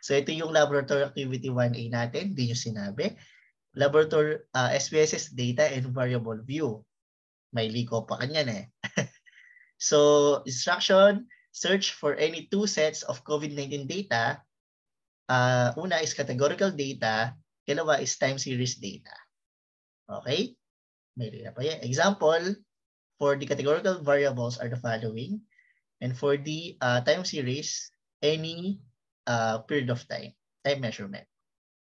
So ito yung laboratory activity 1A natin, hindi nyo sinabi. Laboratory SPSS data and variable view. May liko pa kanyan eh. So instruction, search for any two sets of COVID-19 data. Una is categorical data, kalawa is time series data. Okay? May na pa yan. Example, for the categorical variables are the following. And for the time series, any period of time measurement.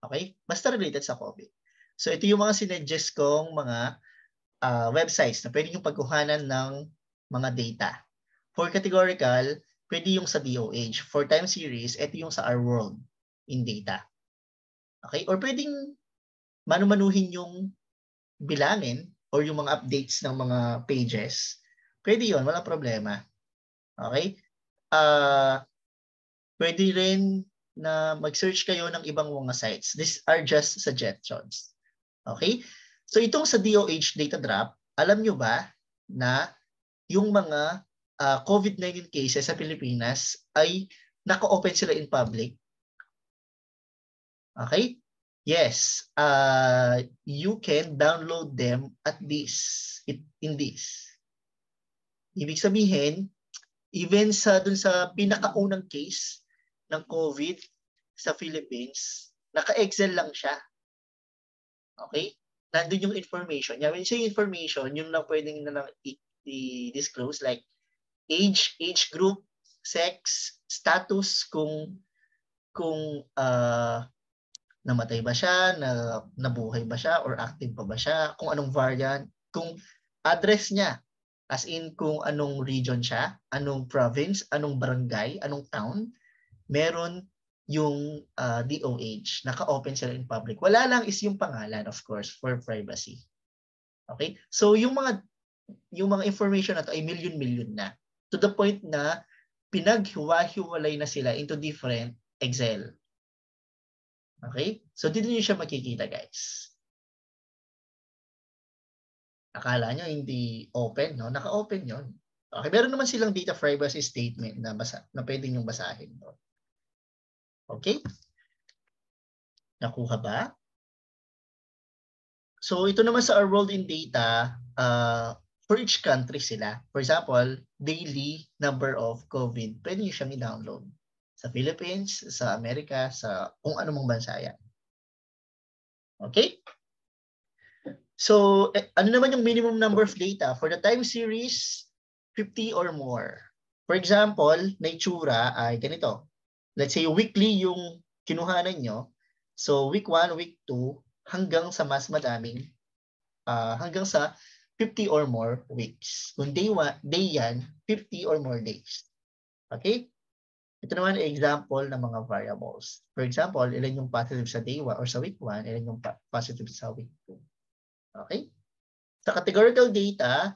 Okay? Basta related sa COVID. So ito yung mga sinuggest kong mga websites na pwede yung pagkuhanan ng mga data. For categorical, pwede yung sa DOH. For time series, ito yung sa Our World in data. Okay? Or pwedeng manu-manuhin yung bilangin or yung mga updates ng mga pages. Pwede yun, walang problema. Okay? Pwede rin na mag-search kayo ng ibang mga sites. These are just suggestions. Okay? So itong sa DOH data drop, alam nyo ba na yung mga COVID-19 cases sa Pilipinas ay naka-open sila in public? Okay? Yes. You can download them at in this. Ibig sabihin, even dun sa pinakaunang case ng COVID sa Philippines, naka-Excel lang siya. Okay? Nandun yung information. When you say information, yun lang pwedeng na lang i-disclose like age group, sex, status, kung namatay ba siya, nabuhay ba siya, or active pa ba siya, kung anong variant, kung address niya, as in kung anong region siya, anong province, anong barangay, anong town, meron yung DOH, naka-open sila in public. Wala lang is yung pangalan, of course, for privacy. Okay? So yung mga information na to ay million-million na. To the point na pinaghiwa-hiwalay na sila into different Excel. Okay? So dito niyo siya makikita, guys. Akala nyo hindi open, no? Naka-open yon. Okay, meron naman silang data privacy statement na pwede nyo basahin. No? Okay? Nakuha ba? So ito naman sa Our World in Data, for each country sila. For example, daily number of COVID, pwede nyo siyang i-download. Sa Philippines, sa Amerika, sa kung anumang bansa yan. Okay? So, ano naman yung minimum number of data? For the time series, 50 or more. For example, na itsura ay ganito. Let's say weekly yung kinuhanan nyo. So, week 1, week 2, hanggang sa mas madaming, hanggang sa 50 or more weeks. Kung day yan, 50 or more days. Okay? Ito naman ay example ng mga variables. For example, ilan yung positive sa day 1 or sa week 1, ilan yung positive sa week 2. Okay? Sa categorical data,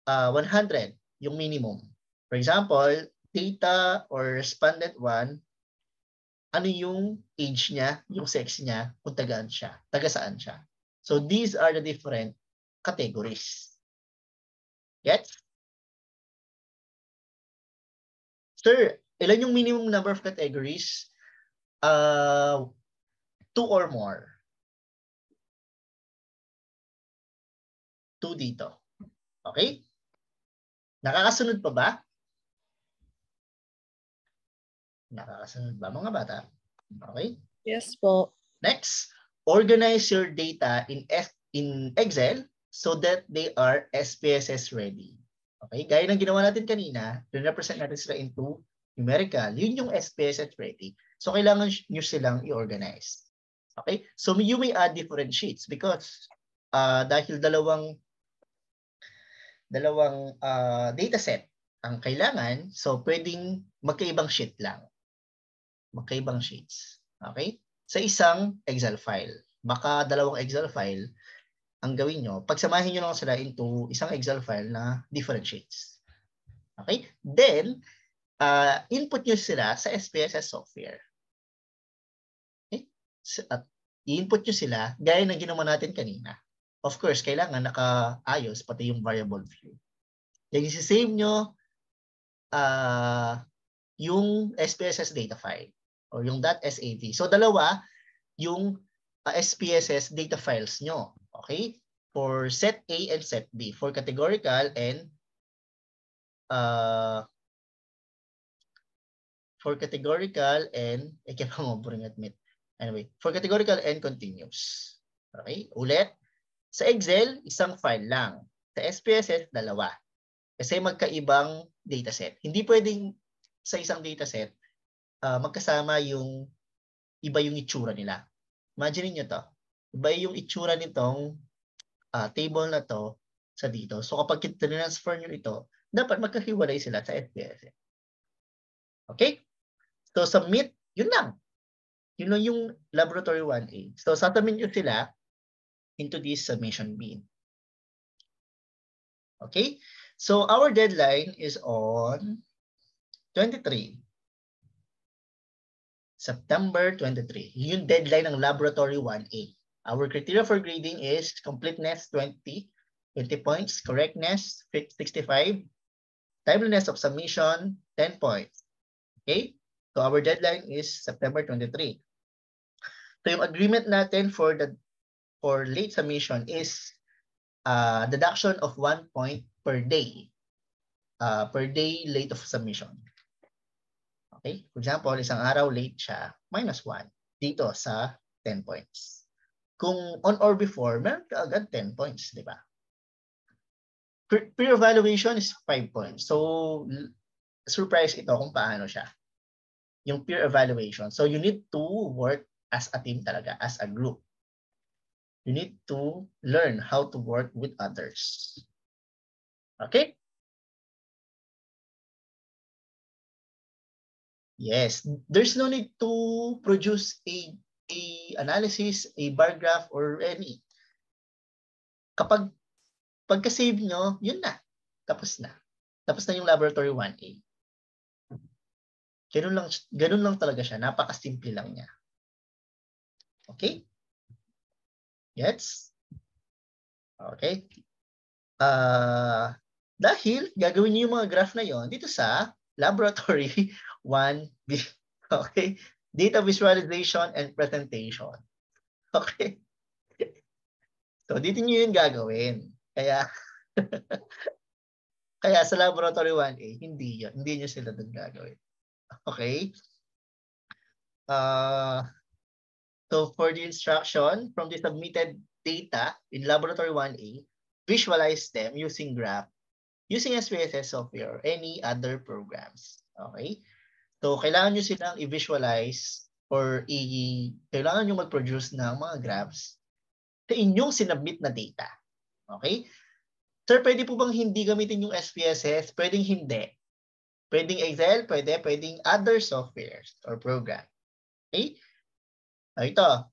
100 yung minimum. For example, data or respondent 1, ano yung age niya, yung sex niya, kung taga saan siya. So these are the different categories. Get? Sir, ilan yung minimum number of categories? 2 or more. 2 dito. Okay? Nakakasunod pa ba? Nakakasunod ba mga bata? Okay? Yes po. Next, organize your data in Excel so that they are SPSS ready. Okay? Gaya ng ginawa natin kanina, represent natin sila into numerical. Yun yung SPSS ready. So kailangan nyo silang i-organize. Okay? So you may add different sheets because dahil dalawang dataset ang kailangan, so pwedeng magkaibang sheet lang. Magkaibang sheets. Okay? Sa isang Excel file. Baka dalawang Excel file ang gawin nyo. Pagsamahin nyo lang sila into isang Excel file na different sheets. Okay? Then, input nyo sila sa SPSS software. Okay? At i-input nyo sila gaya ng ginawa natin kanina. Of course, kailangan nakaayos pati yung variable view. Then, isi-save nyo yung SPSS data file. o yung .sav. So dalawa yung SPSS data files nyo. Okay? For set A and set B. For categorical and for categorical and continuous. Okay? Ulit. Sa Excel, isang file lang. Sa SPSS, dalawa. Kasi magkaibang dataset. Hindi pwedeng sa isang dataset magkasama yung iba yung itsura nila. Imagine niyo to. Iba yung itsura nitong table na to sa dito. So kapag transfer nyo ito, dapat magkahiwalay sila sa SPSS. Okay? So submit, yun lang. Yun lang yung laboratory 1A. So submit nyo sila into this submission bin. Okay? So our deadline is on 23. September 23. Yung deadline ng laboratory 1A. Our criteria for grading is completeness 20 points, correctness 65, timeliness of submission 10 points. Okay? So our deadline is September 23. So yung agreement natin for late submission is deduction of 1 point per day. Per day late of submission. Okay? For example, isang araw late siya, -1 dito sa 10 points. Kung on or before, meron ka agad 10 points, di ba? Peer evaluation is 5 points. So, surprise ito kung paano siya. Yung peer evaluation. So, you need to work as a team talaga, as a group. You need to learn how to work with others. Okay? Yes, there's no need to produce a analysis, a bar graph, or any. Pagka-save nyo, yun na. Tapos na. Tapos na yung laboratory 1A. Ganun lang talaga siya. Napaka-simple lang niya. Okay? Yes? Okay. Dahil gagawin niyo yung mga graph na yon dito sa laboratory 1B. Okay? Data visualization and presentation. Okay? So, dito niyo yun gagawin. Kaya, kaya sa laboratory 1A, hindi yun. Hindi niyo sila doon gagawin. Okay? So, for the instruction from the submitted data in laboratory 1A, visualize them using graph, using SPSS software or any other programs. Okay? So, kailangan nyo silang i-visualize or kailangan nyo mag-produce ng mga graphs sa inyong sinubmit na data. Okay? Sir, pwede po bang hindi gamitin yung SPSS? Pwedeng hindi. Pwedeng Excel, pwedeng other softwares or program. Okay? Ito.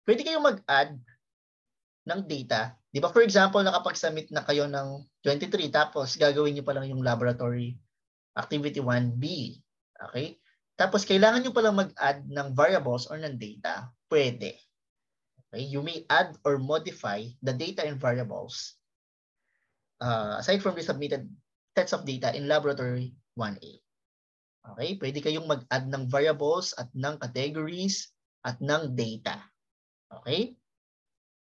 Pwede kayong mag-add ng data. Di ba, for example, nakapag-submit na kayo ng 23, tapos gagawin nyo pa lang yung laboratory activity 1B. Okay? Tapos kailangan nyo palang mag-add ng variables or ng data. Pwede. Okay? You may add or modify the data and variables aside from the submitted sets of data in laboratory 1A. Okay? Pwede kayong mag-add ng variables at ng categories at ng data. Okay?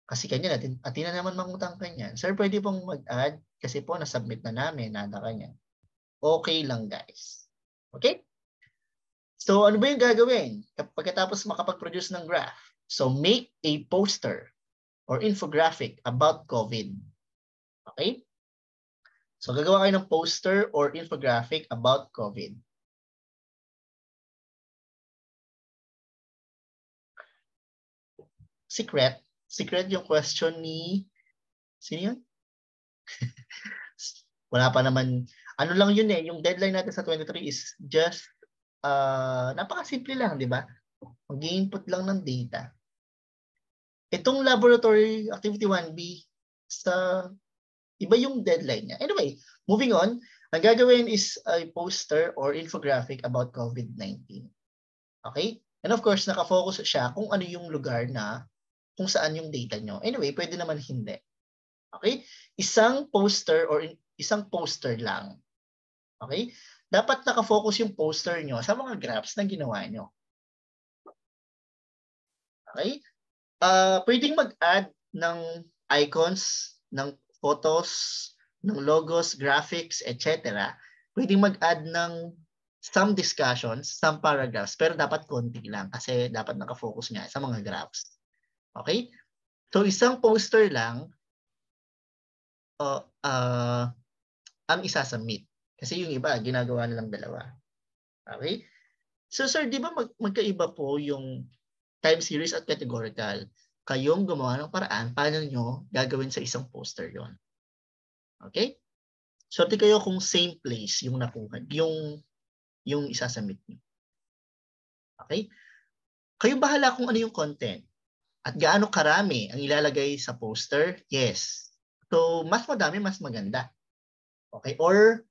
Kasi kanya natin, at na naman mangutang kanyan. Sir, pwede pong mag-add kasi po na-submit na namin, nada kanya. Okay lang, guys. Okay? So, ano ba yung gagawin pagkatapos makapag-produce ng graph? So, make a poster or infographic about COVID. Okay? So, gagawa kayo ng poster or infographic about COVID. Secret. Secret yung question ni... Sino yun? Wala pa naman. Ano lang yun eh. Yung deadline natin sa 23 is just napakasimple lang, di ba? Mag-input lang ng data. Itong laboratory activity 1B, sa iba yung deadline niya. Anyway, moving on, ang gagawin is a poster or infographic about COVID-19. Okay? And of course, nakafocus siya kung ano yung lugar na kung saan yung data nyo. Anyway, pwede naman hindi. Okay? Isang poster or isang poster lang. Okay? dapat nakafocus yung poster nyo sa mga graphs na ginawa nyo. Okay? Pwedeng mag-add ng icons, ng photos, ng logos, graphics, etc. Pwedeng mag-add ng some discussions, some paragraphs, pero dapat konti lang kasi dapat nakafocus nga sa mga graphs. Okay? So isang poster lang ang isasubmit. Kasi yung iba, ginagawa nilang dalawa. Okay? So sir, di ba magkaiba po yung time series at categorical? Kayong gumawa ng paraan paano nyo gagawin sa isang poster yon. Okay? So di kayo kung same place yung nakuha, yung isasubmit nyo. Okay? Kayo bahala kung ano yung content. At gaano karami ang ilalagay sa poster? Yes. So, mas madami, mas maganda. Okay? Or,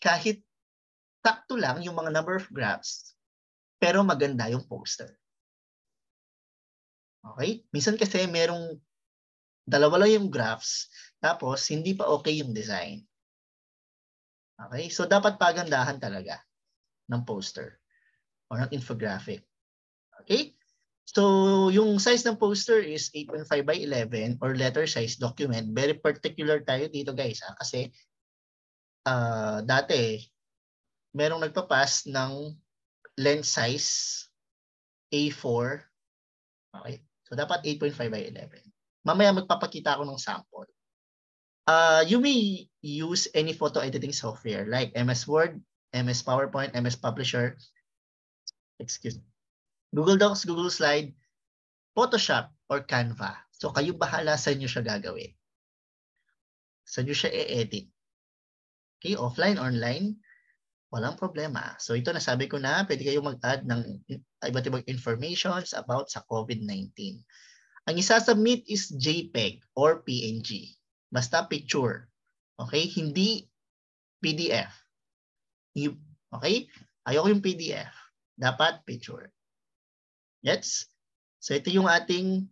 kahit sakto lang yung mga number of graphs, pero maganda yung poster. Okay? Minsan kasi merong dalawa lang yung graphs, tapos hindi pa okay yung design. Okay? So, dapat pagandahan talaga ng poster or ng infographic. Okay? So, yung size ng poster is 8.5 by 11 or letter size document. Very particular tayo dito guys. Kasi dati, merong nagpapas ng lens size A4. Okay? So, dapat 8.5 by 11. Mamaya magpapakita ako ng sample. You may use any photo editing software like MS Word, MS PowerPoint, MS Publisher, Google Docs, Google Slide, Photoshop, or Canva. So, kayo bahala sa inyo siya gagawin. Sa inyo siya i-edit. Okay, offline, online, walang problema. So, ito nasabi ko na, pwede kayo mag-add ng iba't ibang informations about sa COVID-19. Ang isasubmit is JPEG or PNG. Basta picture. Okay, hindi PDF. Okay, ayoko yung PDF. Dapat picture. Yes? So, ito yung ating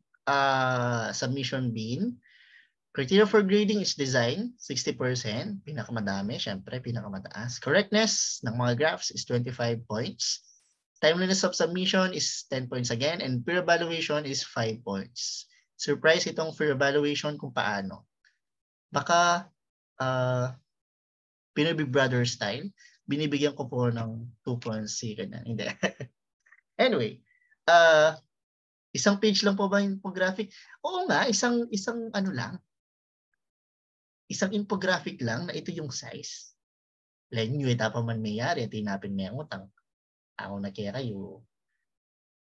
submission bin. Criteria for grading is design, 60%. Pinakamadami, syempre, pinakamataas. Correctness ng mga graphs is 25 points. Timeliness of submission is 10 points again. And peer evaluation is 5 points. Surprise itong peer evaluation kung paano. Baka Pinoy Big Brother style, binibigyan ko po ng 2 points. Hindi. Anyway, isang page lang po ba yung infographic? Oo nga, isang ano lang. Isang infographic lang na ito yung size. Lain nyo, tapos man mayari, tinapin may utang. Ako na kaya kayo.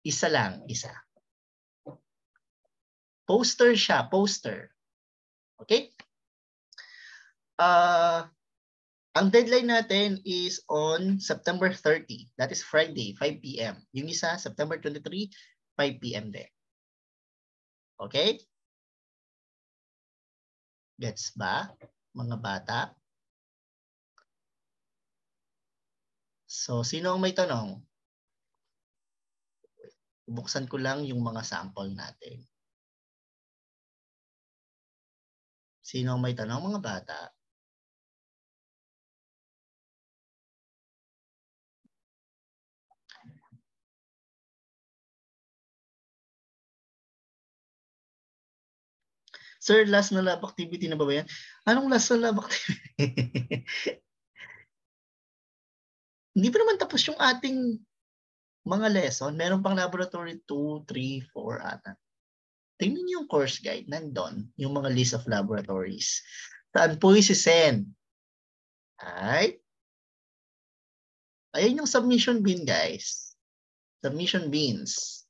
Isa lang, isa. Poster siya, poster. Okay? Ang deadline natin is on September 30. That is Friday, 5 p.m. Yung isa, September 23, 5 p.m. din. Okay? Gets ba, mga bata? So, sino ang may tanong? Buksan ko lang yung mga sample natin. Sino ang may tanong, mga bata? Sir, last na lab activity na ba yan? Anong last na lab activity? Hindi pa naman tapos yung ating mga lesson. Meron pang laboratory 2, 3, 4 ata. Tingnan niyo yung course guide. Nandun yung mga list of laboratories. Saan po isi-send? Alright? Ayan yung submission bin, guys. Submission bins.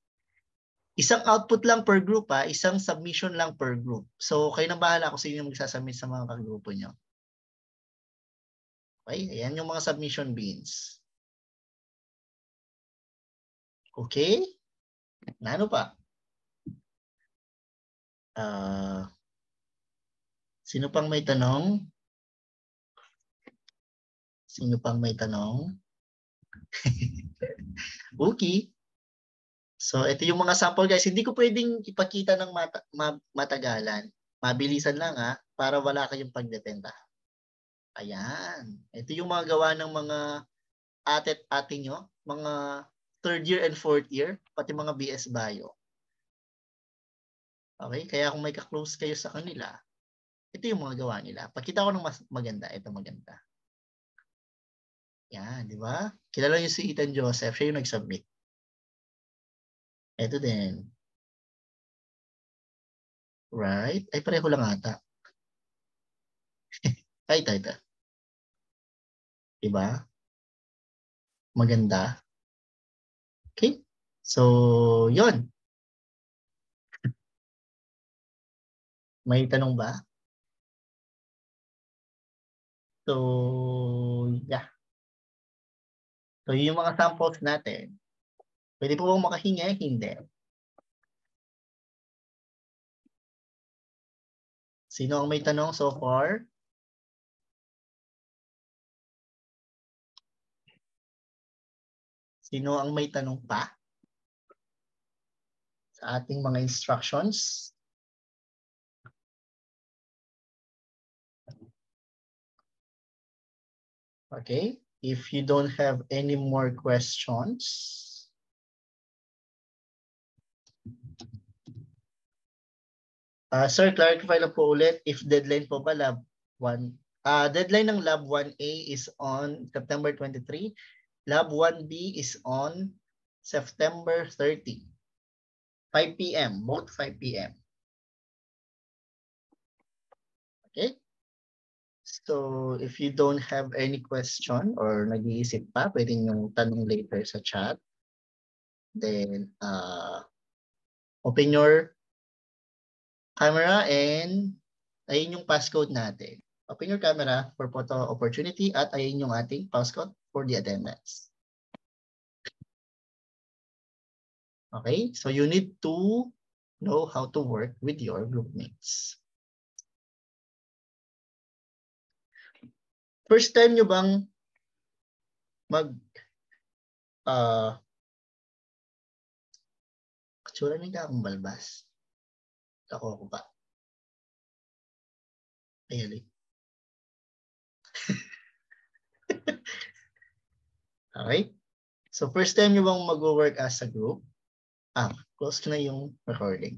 Isang output lang per group, isang submission lang per group. So, kayo na bahala kung sino yung magsasubmit sa mga kagrupo nyo. Okay? Ayan yung mga submission bins. Okay? Ano pa? Sino pang may tanong? Sino pang may tanong? Okay. So, ito yung mga sample, guys. Hindi ko pwedeng ipakita ng matagalan. Mabilisan lang, para wala kayong pagdependa. Ayan. Ito yung mga gawa ng mga ate nyo, mga third year and fourth year, pati mga BS Bio. Okay? Kaya kung may ka-close kayo sa kanila, ito yung mga gawa nila. Pagkita ko ng mas maganda, ito maganda. Yan, di ba? Kilala niyo si Ethan Joseph, siya yung nag-submit. Ito din. Right? Ay, pareho lang ata. Ay, ito. Diba? Maganda. Okay? So, yon. May tanong ba? So, yeah. So, yung mga samples natin. Pwede po bang makahinga? Hindi. Sino ang may tanong so far? Sino ang may tanong pa sa ating mga instructions? Okay. If you don't have any more questions, sir, clarify lang po ulit if deadline po ba lab 1. Deadline ng lab 1A is on September 23. Lab 1B is on September 30. 5 p.m. Both 5 p.m. Okay? So if you don't have any question or nag-iisip pa, pwede nyo tanong later sa chat. Then open your camera and ayun yung passcode natin. Open your camera for photo opportunity at ayun yung ating passcode for the attendance. Okay, so you need to know how to work with your group mates. First time nyo bang tsura niya akong balbas. Ako pa. Ayan eh. Okay? So first time nyo bang mag-work as a group? Close ko na yung recording.